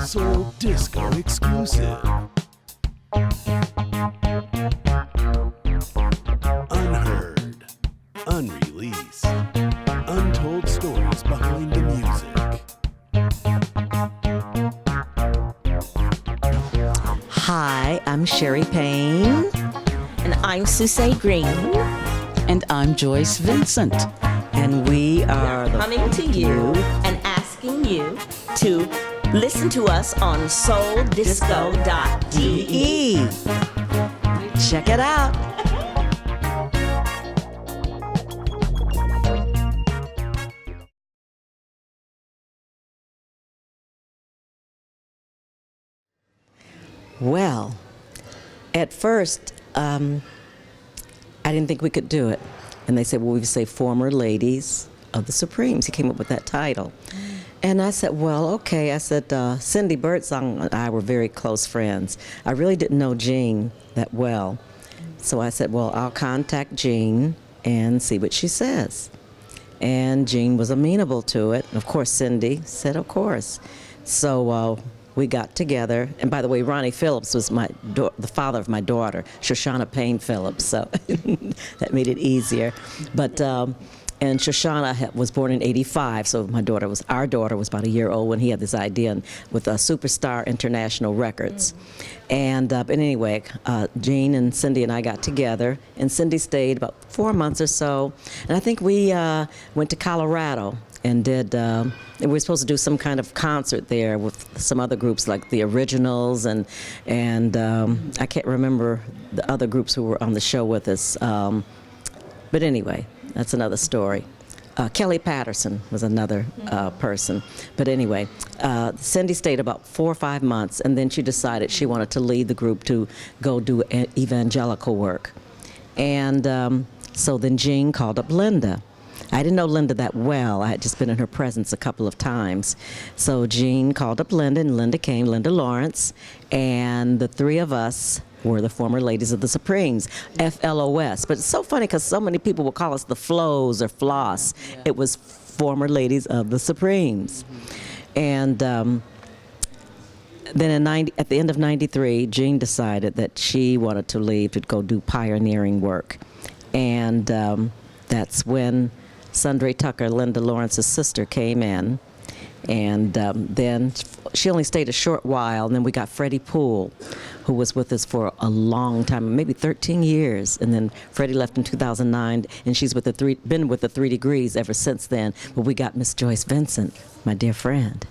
Soul Disco exclusive. Unheard, unreleased, untold stories behind the music. Hi, I'm Sherry Payne. And I'm Susie Green. And I'm Joyce Vincent. And we are Coming to you and asking you to listen to us on SOULDISCO.de. Check it out. Well, at first, I didn't think we could do it. And they said, well, we would say former ladies of the Supremes. He came up with that title. And I said, well, okay. I said, Cindy Birdsong and I were very close friends. I really didn't know Jean that well. So I said, well, I'll contact Jean and see what she says. And Jean was amenable to it. And of course, Cindy said, of course. So we got together. And by the way, Ronnie Phillips was the father of my daughter, Shoshana Payne Phillips. So that made it easier. But and Shoshana was born in '85, so our daughter was about a year old when he had this idea with Superstar International Records. And but anyway, Jean and Cindy and I got together, and Cindy stayed about 4 months or so. And I think we went to Colorado and did, and we were supposed to do some kind of concert there with some other groups like the Originals and I can't remember the other groups who were on the show with us. But anyway, that's another story. Kelly Patterson was another person. But anyway, Cindy stayed about 4 or 5 months, and then she decided she wanted to lead the group to go do evangelical work. And so then Jean called up Linda. I didn't know Linda that well. I had just been in her presence a couple of times. So Jean called up Linda, and Linda came, Linda Lawrence, and the three of us were the former ladies of the Supremes, FLOS. But it's so funny because so many people will call us the Flows or Floss. Yeah. It was former ladies of the Supremes. And then at the end of '93, Jean decided that she wanted to leave to go do pioneering work. And that's when Sundray Tucker, Linda Lawrence's sister, came in. And then she only stayed a short while, and then we got Freddie Poole, who was with us for a long time, maybe 13 years. And then Freddie left in 2009, and she's been with the 3 Degrees ever since then. But we got Miss Joyce Vincent, my dear friend.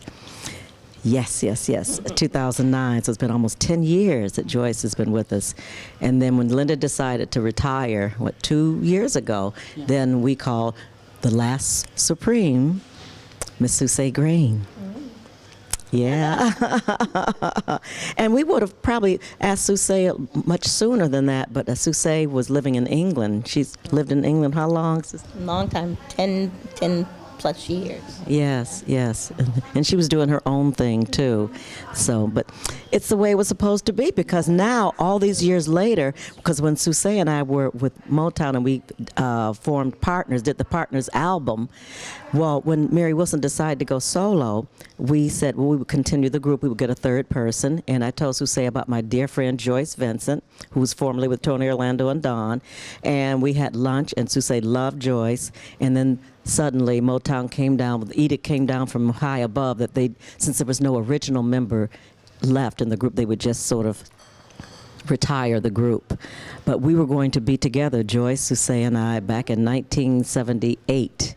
Yes, 2009. So it's been almost 10 years that Joyce has been with us. And then when Linda decided to retire, 2 years ago, then we called the last Supreme Miss Susie Green. Yeah. And we would have probably asked Susie much sooner than that, but Susie was living in England. She's lived in England how long? Long time, 10 plus years. Yes. And she was doing her own thing too. So, but it's the way it was supposed to be, because now, all these years later, because when Susie and I were with Motown and we formed Partners, did the Partners album, well, when Mary Wilson decided to go solo, we said, well, we would continue the group, we would get a third person, and I told Susie about my dear friend Joyce Vincent, who was formerly with Tony Orlando and Dawn, and we had lunch, and Susie loved Joyce, and then suddenly Motown came down, the edict came down from high above that since there was no original member left in the group, they would just sort of retire the group. But we were going to be together, Joyce, Susie, and I, back in 1978.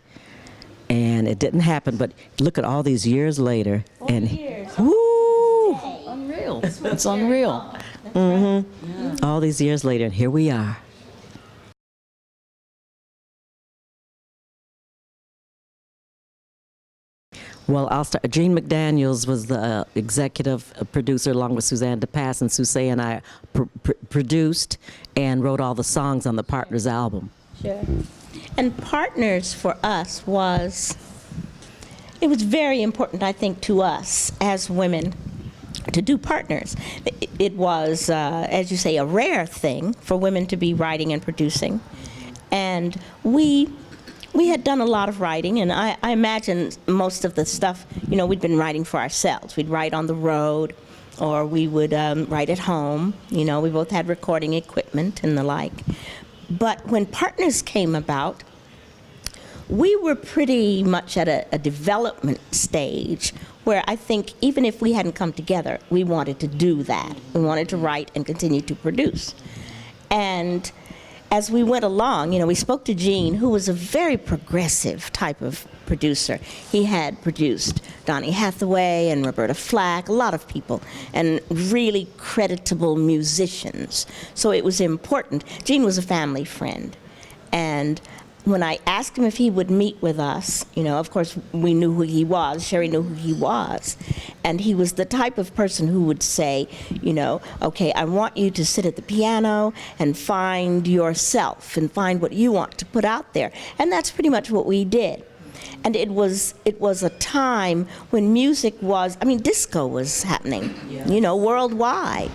And it didn't happen, but look at all these years later. 4 years. Woo! Unreal. It's unreal. Mm-hmm. Yeah. All these years later, and here we are. Well, I'll start. Gene McDaniels was the executive producer along with Suzanne DePass, and Susie and I produced and wrote all the songs on the Partners album. Sure. And Partners for us was very important, I think, to us as women to do Partners. It was, as you say, a rare thing for women to be writing and producing. And we we had done a lot of writing, and I imagine most of the stuff, we'd been writing for ourselves. We'd write on the road, or we would write at home. We both had recording equipment and the like. But when Partners came about, we were pretty much at a development stage where I think even if we hadn't come together, we wanted to do that. We wanted to write and continue to produce. And as we went along, we spoke to Gene, who was a very progressive type of producer. He had produced Donny Hathaway and Roberta Flack, a lot of people, and really creditable musicians. So it was important. Gene was a family friend. And when I asked him if he would meet with us, of course, we knew who he was. Sherry knew who he was. And he was the type of person who would say, okay, I want you to sit at the piano and find yourself and find what you want to put out there. And that's pretty much what we did. And it was a time when music was, disco was happening, worldwide.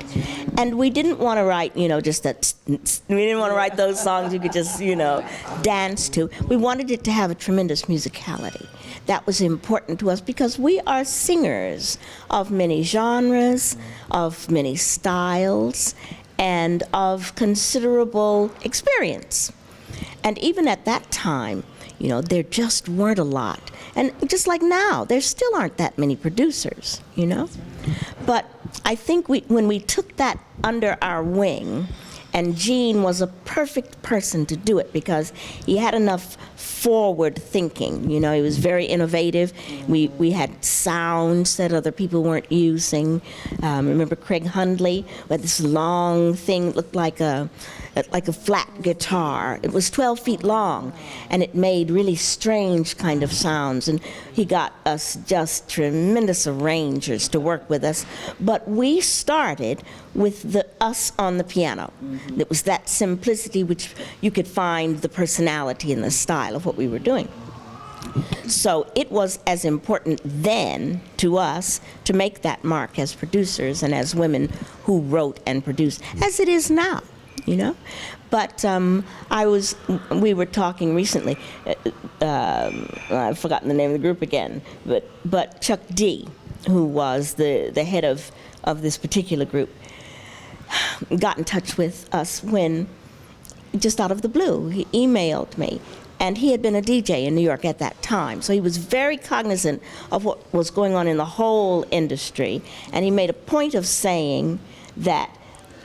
And we didn't want to write, just that, we didn't want to write those songs you could just, dance to. We wanted it to have a tremendous musicality. That was important to us because we are singers of many genres, of many styles, and of considerable experience. And even at that time, there just weren't a lot. And just like now, there still aren't that many producers, But I think when we took that under our wing, and Gene was a perfect person to do it because he had enough forward thinking. He was very innovative. We had sounds that other people weren't using. Remember Craig Hundley with this long thing, looked like a flat guitar. It was 12 feet long, and it made really strange kind of sounds. And he got us just tremendous arrangers to work with us. But we started with us on the piano. It was that simplicity which you could find the personality and the style of what we were doing. So it was as important then to us to make that mark as producers and as women who wrote and produced, as it is now. But we were talking recently, I've forgotten the name of the group again, but Chuck D, who was the head of this particular group, got in touch with us when, just out of the blue, he emailed me. And he had been a DJ in New York at that time, so he was very cognizant of what was going on in the whole industry. And he made a point of saying that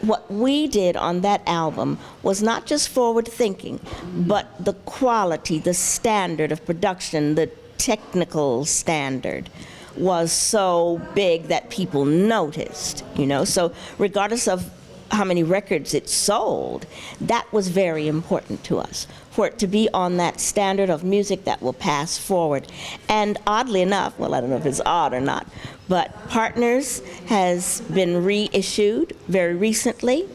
what we did on that album was not just forward thinking, but the quality, the standard of production, the technical standard was so big that people noticed, So regardless of how many records it sold, that was very important to us, for it to be on that standard of music that will pass forward. And oddly enough, well, I don't know if it's odd or not, but Partners has been reissued very recently,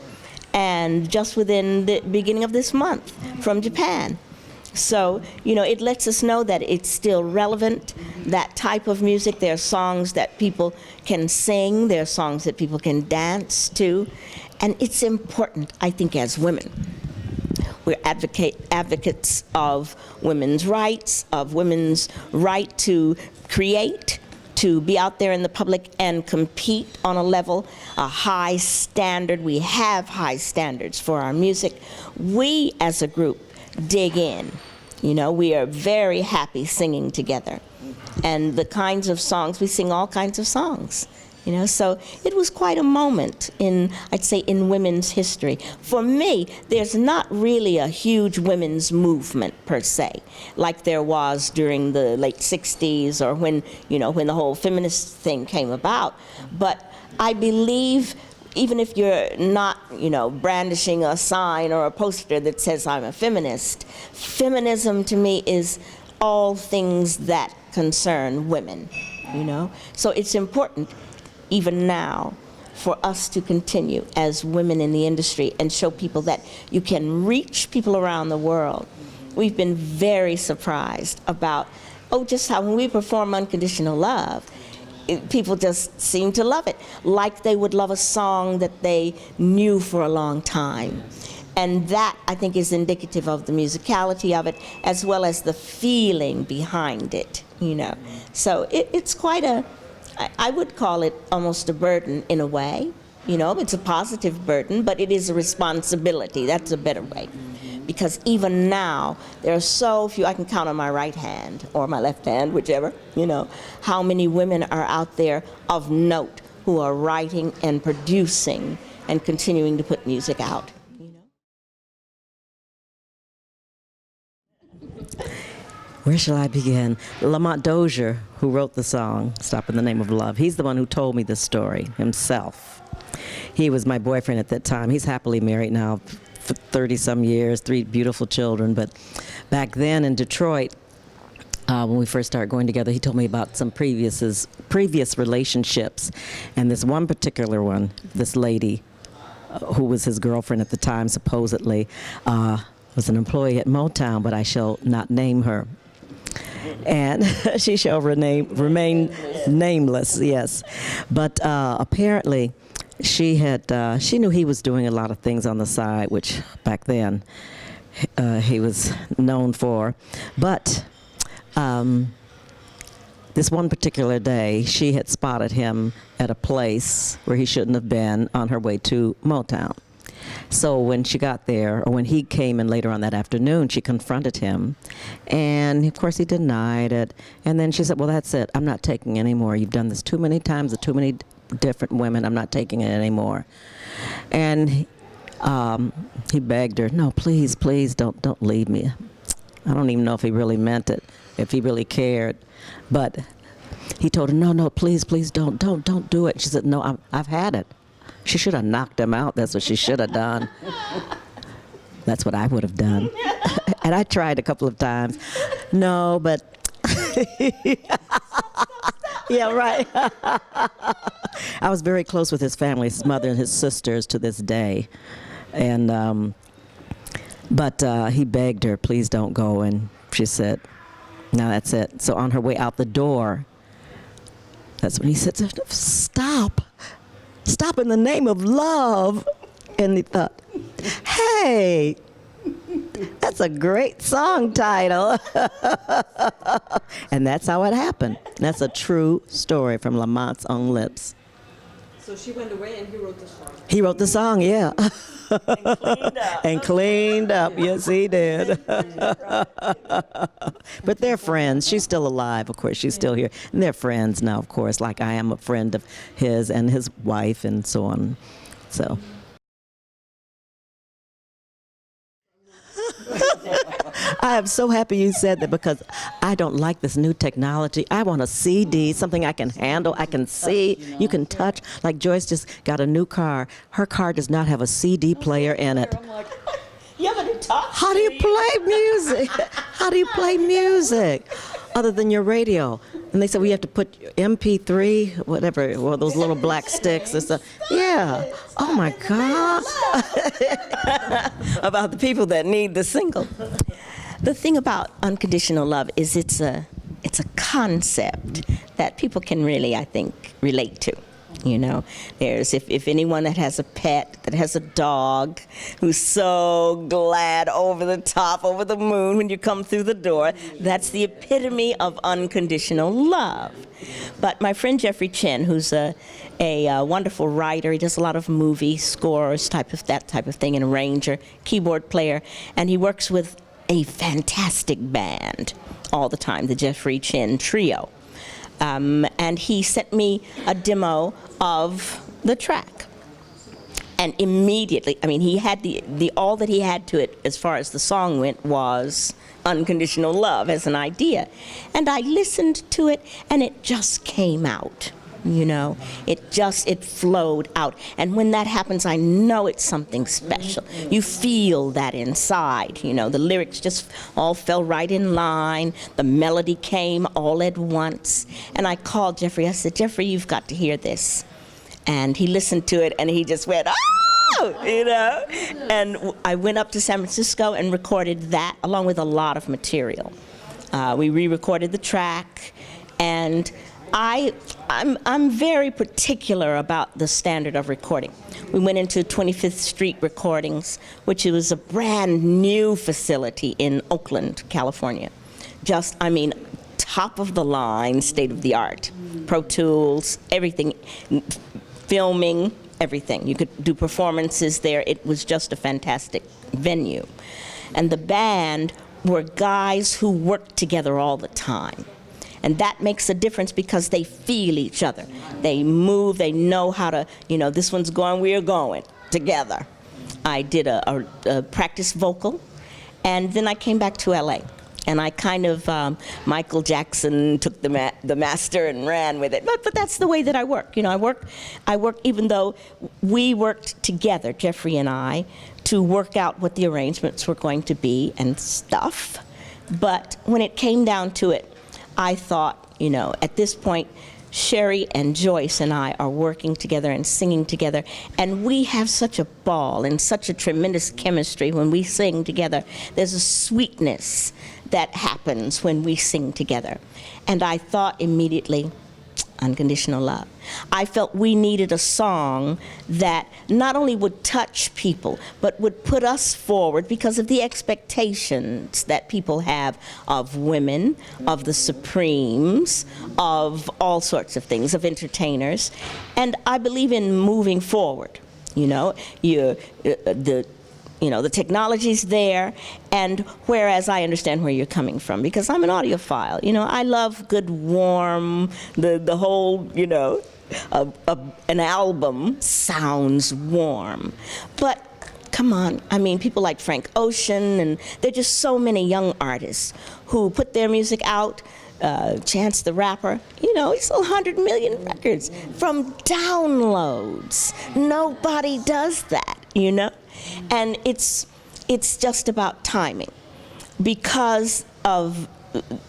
and just within the beginning of this month from Japan. So, it lets us know that it's still relevant, that type of music. There are songs that people can sing, there are songs that people can dance to, and it's important, I think, as women. We're advocates of women's rights, of women's right to create, to be out there in the public and compete on a level, a high standard. We have high standards for our music. We, as a group, dig in. We are very happy singing together. And the kinds of songs, we sing all kinds of songs. So it was quite a moment in women's history. For me, there's not really a huge women's movement per se, like there was during the late 60s or when the whole feminist thing came about. But I believe, even if you're not, brandishing a sign or a poster that says I'm a feminist, feminism to me is all things that concern women, So it's important, even now, for us to continue as women in the industry and show people that you can reach people around the world. We've been very surprised about, just how when we perform Unconditional Love, people just seem to love it, like they would love a song that they knew for a long time. And that, I think, is indicative of the musicality of it, as well as the feeling behind it, you know. So it's quite I would call it almost a burden in a way. You know, it's a positive burden, but it is a responsibility. That's a better way. Because even now, there are so few, I can count on my right hand, or my left hand, whichever, you know, how many women are out there of note who are writing and producing and continuing to put music out. Where shall I begin? Lamont Dozier, who wrote the song, Stop in the Name of Love, he's the one who told me this story himself. He was my boyfriend at that time. He's happily married now for 30-some years, 3 beautiful children. But back then in Detroit, when we first started going together, he told me about some previous relationships. And this one particular one, this lady, who was his girlfriend at the time, supposedly, was an employee at Motown, but I shall not name her. And she shall remain nameless, yes. But apparently, she knew he was doing a lot of things on the side, which back then he was known for. But this one particular day, she had spotted him at a place where he shouldn't have been on her way to Motown. So when she got there, or when he came in later on that afternoon, she confronted him. And, of course, he denied it. And then she said, well, that's it. I'm not taking any more. You've done this too many times with too many different women. I'm not taking it anymore. And he begged her, no, please, please, don't leave me. I don't even know if he really meant it, if he really cared. But he told her, no, please, don't do it. She said, no, I've had it. She should have knocked him out. That's what she should have done. That's what I would have done. And I tried a couple of times. No, but... Yeah, right. I was very close with his family, his mother and his sisters to this day. And, but he begged her, please don't go. And she said, no, that's it. So on her way out the door, that's when he said, stop. Stop in the name of love. And he thought, hey, that's a great song title. And that's how it happened. That's a true story from Lamont's own lips. So she went away and he wrote the song. He wrote the song, yeah. And cleaned up. And cleaned up, yes, he did. But they're friends. She's still alive, of course. She's still here. And they're friends now, of course, like I am a friend of his and his wife and so on. So. I am so happy you said that because I don't like this new technology. I want a CD, something I can handle, I can see, you can touch. Like Joyce just got a new car. Her car does not have a CD player in it. Yeah, but it talks. How do you play music? How do you play music other than your radio? And they said, well, you have to put MP3, whatever, or those little black sticks and stuff. Yeah. Oh, my God. About the people that need the single. The thing about unconditional love is it's a concept that people can really, I think, relate to. You know, there's if anyone that has a pet, that has a dog, who's so glad over the top, over the moon when you come through the door, that's the epitome of unconditional love. But my friend Jeffrey Chin, who's a wonderful writer, he does a lot of movie scores, that type of thing, and arranger, keyboard player, and he works with a fantastic band all the time, the Jeffrey Chin Trio. And he sent me a demo of the track. And immediately, I mean, he had the all that he had to it as far as the song went was unconditional love as an idea. And I listened to it and it just came out. You know, it flowed out. And when that happens, I know it's something special. You feel that inside, you know, the lyrics just all fell right in line. The melody came all at once. And I called Jeffrey, I said, Jeffrey, you've got to hear this. And he listened to it and he just went, oh, you know. And I went up to San Francisco and recorded that along with a lot of material. We re-recorded the track and I I'm very particular about the standard of recording. We went into 25th Street Recordings, which was a brand new facility in Oakland, California. Just, I mean, top of the line, state of the art. Pro Tools, everything, filming, everything. You could do performances there. It was just a fantastic venue. And the band were guys who worked together all the time. And that makes a difference because they feel each other. They move, they know how to, you know, this one's going, we're going together. I did a practice vocal, and then I came back to LA. And I kind of, Michael Jackson took the master and ran with it. But that's the way that I work. You know, I work even though we worked together, Jeffrey and I, to work out what the arrangements were going to be and stuff. But when it came down to it, I thought, you know, at this point, Sherry and Joyce and I are working together and singing together, and we have such a ball and such a tremendous chemistry when we sing together. There's a sweetness that happens when we sing together. And I thought immediately, Unconditional Love. I felt we needed a song that not only would touch people, but would put us forward because of the expectations that people have of women, of the Supremes, of all sorts of things, of entertainers. And I believe in moving forward. You know, the technology's there, and whereas I understand where you're coming from, because I'm an audiophile. You know, I love good, warm, the whole, you know, an album sounds warm. But come on, I mean, people like Frank Ocean, and there are just so many young artists who put their music out. Chance the Rapper, you know, he sold 100 million records from downloads. Nobody does that, you know? And it's just about timing. Because of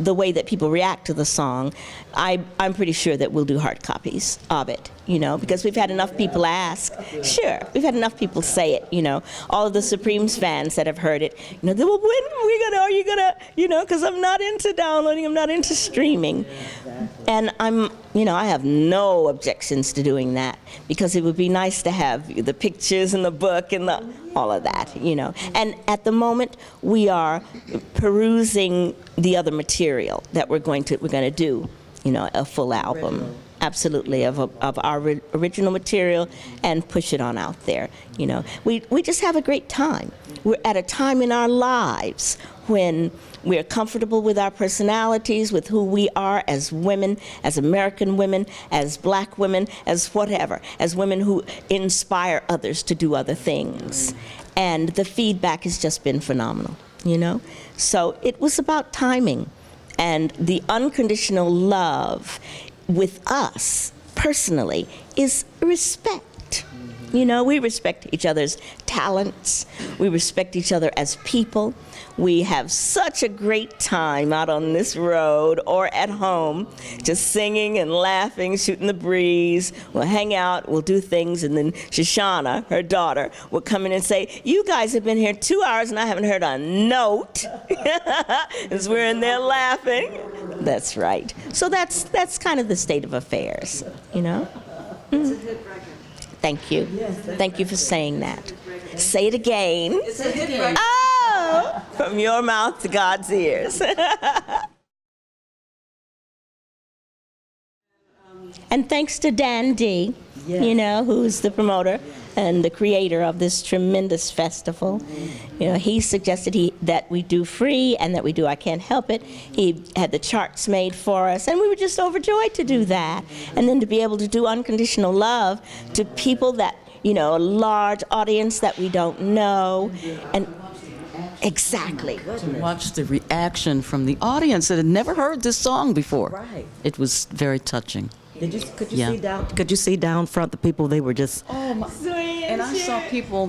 the way that people react to the song, I'm pretty sure that we'll do hard copies of it, you know, because we've had enough people ask. Sure, we've had enough people say it, you know. All of the Supremes fans that have heard it, you know, they will, when are you gonna, you know, because I'm not into downloading, I'm not into streaming. And you know, I have no objections to doing that, because it would be nice to have the pictures and the book and all of that, you know. And at the moment, we are perusing the other material that we're going to do, you know, a full album. Absolutely, of our original material, and push it on out there. You know, we just have a great time. We're at a time in our lives when we're comfortable with our personalities, with who we are as women, as American women, as black women, as whatever, as women who inspire others to do other things. And the feedback has just been phenomenal, you know? So it was about timing. And the unconditional love with us, personally, is respect. You know, we respect each other's talents. We respect each other as people. We have such a great time out on this road or at home, just singing and laughing, shooting the breeze. We'll hang out, we'll do things, and then Shoshana, her daughter, will come in and say, "You guys have been here 2 hours and I haven't heard a note." As we're in there laughing. That's right. So that's kind of the state of affairs, you know? It's a hit record. Thank you. Thank you for saying that. Say it again. It's a hit record. Oh, from your mouth to God's ears. And thanks to Dan D, you know, who's the promoter and the creator of this tremendous festival. You know, he suggested that we do free and that we do I Can't Help It. He had the charts made for us, and we were just overjoyed to do that. And then to be able to do Unconditional Love to people that, you know, a large audience that we don't know. And exactly. To watch the reaction from the audience that had never heard this song before. Right. It was very touching. Could you see down front the people? They were just And I saw people,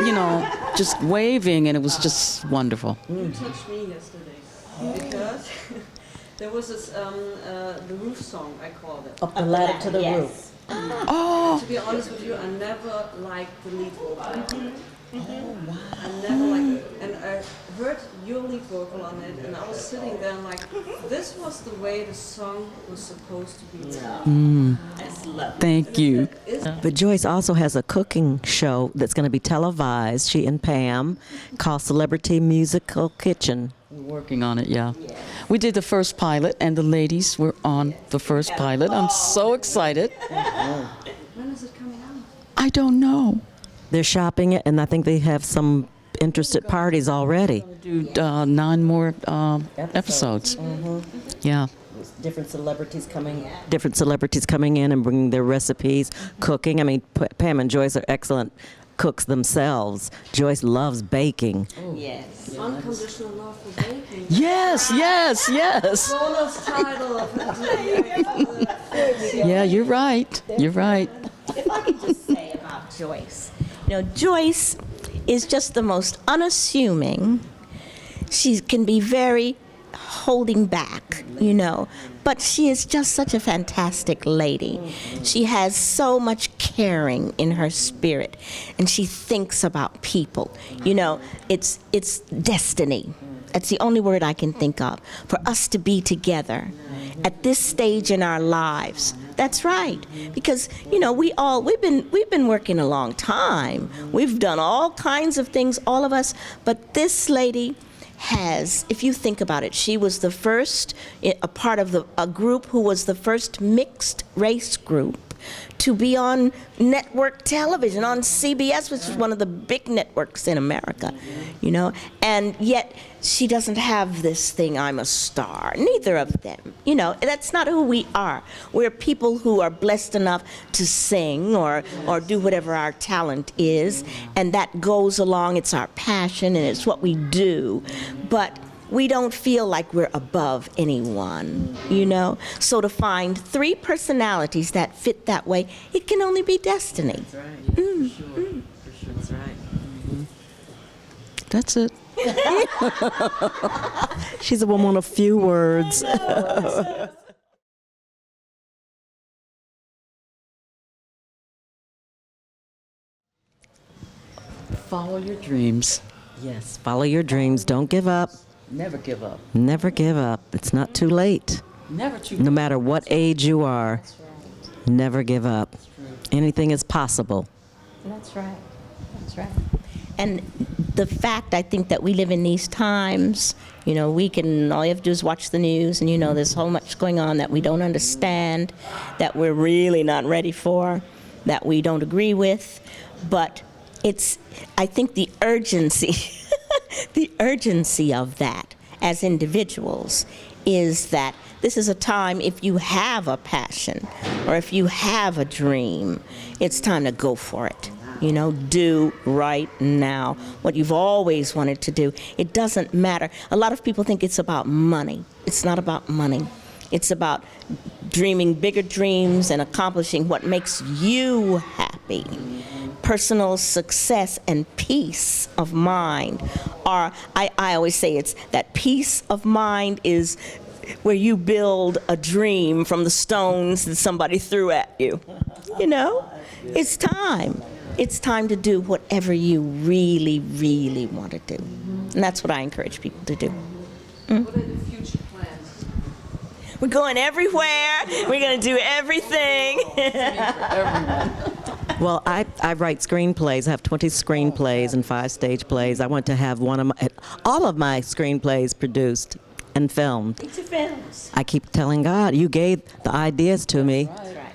you know, just waving, and it was just wonderful. You touched me yesterday because there was this the roof song, I called it. up the ladder to the roof. To be honest with you, I never liked the lead vocal. I never like, and I heard your lead vocal on it, and I was sitting there and like, this was the way the song was supposed to be. Thank you. But Joyce also has a cooking show that's going to be televised, she and Pam, called Celebrity Musical Kitchen. We're working on it, yeah. We did the first pilot, and the ladies were on the first pilot. I'm so excited. When is it coming out? I don't know. They're shopping it, and I think they have some interested parties already. Do 9 more episodes. Yeah. Different celebrities coming in and bringing their recipes, cooking. I mean, Pam and Joyce are excellent cooks themselves. Joyce loves baking. Yes. Unconditional love for baking. Yes, yes, yes. Bonus title of it. Yeah, you're right. You're right. If I could just say about Joyce, Joyce is just the most unassuming. She can be very holding back, but she is just such a fantastic lady. She has so much caring in her spirit, and she thinks about people. It's destiny. That's the only word I can think of for us to be together at this stage in our lives. That's right, because we've been working a long time. We've done all kinds of things, all of us, but this lady has, if you think about it, she was the first, a part of a group who was the first mixed race group to be on network television, on CBS, which is one of the big networks in America, and yet she doesn't have this thing, I'm a star. Neither of them. That's not who we are. We're people who are blessed enough to sing or do whatever our talent is, and that goes along, it's our passion, and it's what we do. But we don't feel like we're above anyone, So to find 3 personalities that fit that way, it can only be destiny. That's right. Yeah, for sure. For sure. That's right. That's it. She's a woman of few words. Follow your dreams. Yes, follow your dreams. Don't give up. Never give up. Never give up. It's not too late. Never too No matter what age you are, never give up. Anything is possible. That's right. That's right. And the fact, I think, that we live in these times, all you have to do is watch the news, and there's so much going on that we don't understand, that we're really not ready for, that we don't agree with. But I think the urgency, the urgency of that as individuals is that this is a time, if you have a passion or if you have a dream, it's time to go for it. Do right now what you've always wanted to do. It doesn't matter. A lot of people think it's about money. It's not about money. It's about dreaming bigger dreams and accomplishing what makes you happy. Personal success and peace of mind are, I always say it's that peace of mind is where you build a dream from the stones that somebody threw at you. It's time. It's time to do whatever you really, really want to do. And that's what I encourage people to do. What are the future plans? We're going everywhere. We're going to do everything. Well, I write screenplays. I have 20 screenplays and 5 stage plays. I want to have all of my screenplays produced and filmed. It's films. I keep telling God, you gave the ideas to me,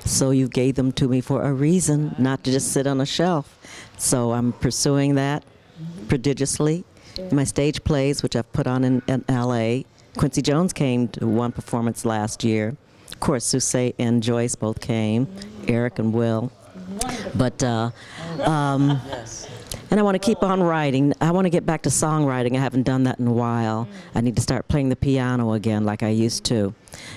so you gave them to me for a reason, not to just sit on a shelf. So I'm pursuing that prodigiously. My stage plays, which I've put on in L.A. Quincy Jones came to one performance last year. Of course, Susse and Joyce both came, Eric and Will. But, and I want to keep on writing. I want to get back to songwriting. I haven't done that in a while. I need to start playing the piano again like I used to.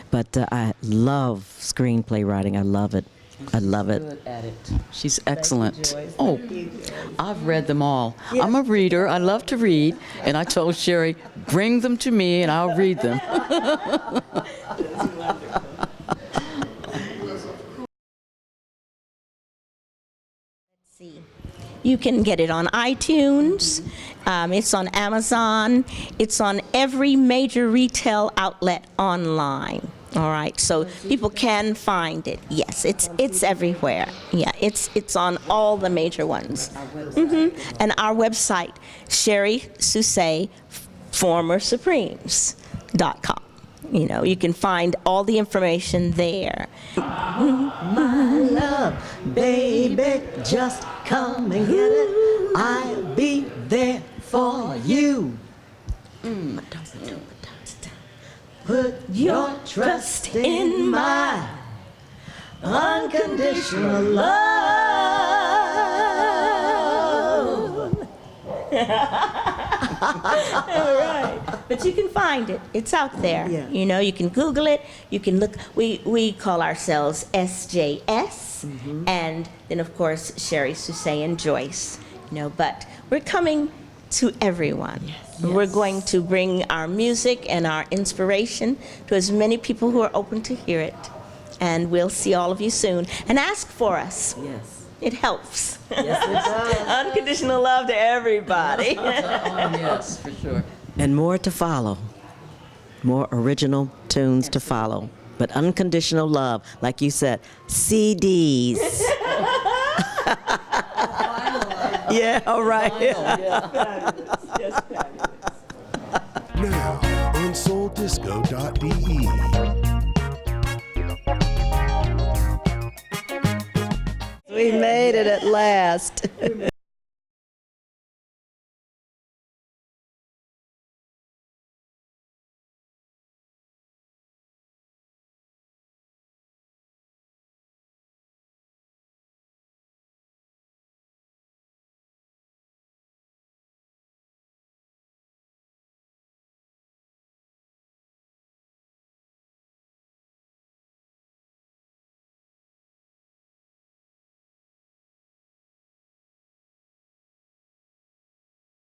But I love screenplay writing. I love it. I love it. Good at it. She's excellent. Oh, I've read them all. I'm a reader. I love to read. And I told Sherry, bring them to me and I'll read them. You can get it on iTunes. It's on Amazon. It's on every major retail outlet online. All right, so people can find it. Yes, it's everywhere. Yeah, it's on all the major ones. And our website, Sherry Susay, formersupremes.com. You know, you can find all the information there. My love, baby, just come and get it. I'll be there for you. Put your trust in my unconditional love. All right. But you can find it. It's out there. Yeah. You know, you can Google it. You can look. We call ourselves SJS. And then, of course, Sherry, Susay, and Joyce. You know, but we're coming to everyone. We're going to bring our music and our inspiration to as many people who are open to hear it. And we'll see all of you soon. And ask for us. Yes. It helps. Yes, it does. Unconditional love to everybody. Yes, for sure. And more to follow. More original tunes to follow. But unconditional love, like you said, CDs. Yeah, all right. Now on SOULDISCO.de. We made it at last.